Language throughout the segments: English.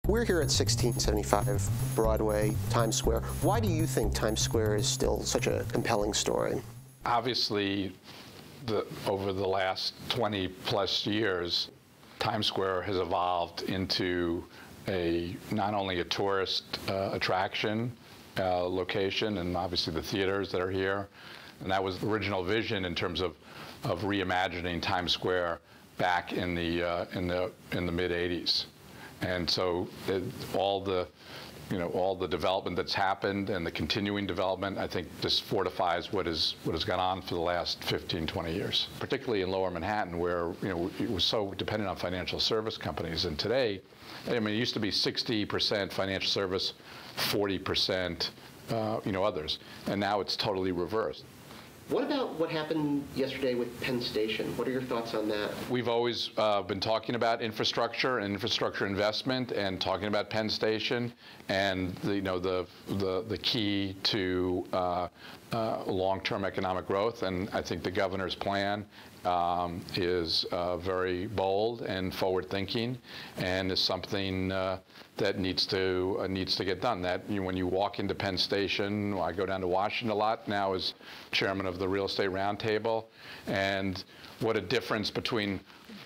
We're here at 1675 Broadway, Times Square. Why do you think Times Square is still such a compelling story? Obviously, over the last 20 plus years, Times Square has evolved into not only a tourist attraction location, and obviously the theaters that are here, and that was the original vision in terms of reimagining Times Square back in the mid '80s. And so all the development that's happened and the continuing development, I think, just fortifies what has gone on for the last 15, 20 years, particularly in Lower Manhattan, where it was so dependent on financial service companies. And today, I mean, it used to be 60% financial service, 40% others, and now it's totally reversed. What about what happened yesterday with Penn Station? What are your thoughts on that? We've always been talking about infrastructure and infrastructure investment, and talking about Penn Station, and the key to long-term economic growth. And I think the governor's plan is very bold and forward-thinking, and is something that needs to get done. That when you walk into Penn Station, I go down to Washington a lot now as chairman of the Real Estate Roundtable, and what a difference between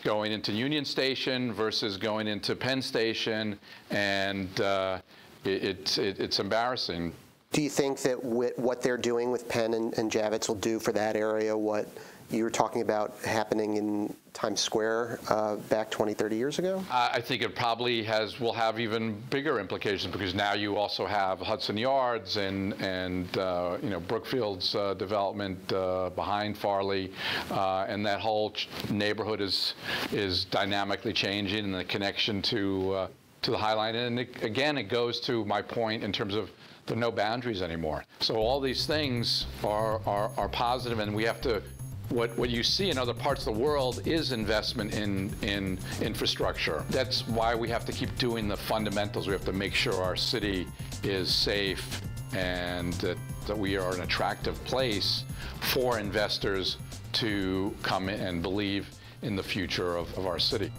going into Union Station versus going into Penn Station, and it's embarrassing. Do you think that what they're doing with Penn and Javits will do for that area what you were talking about happening in Times Square back 20, 30 years ago? I think it probably will have even bigger implications, because now you also have Hudson Yards and Brookfield's development behind Farley, and that whole neighborhood is dynamically changing, and the connection to the High Line. And again, it goes to my point in terms of there are no boundaries anymore. So all these things are positive, and we have to. What you see in other parts of the world is investment in infrastructure. That's why we have to keep doing the fundamentals. We have to make sure our city is safe, and that we are an attractive place for investors to come in and believe in the future of our city.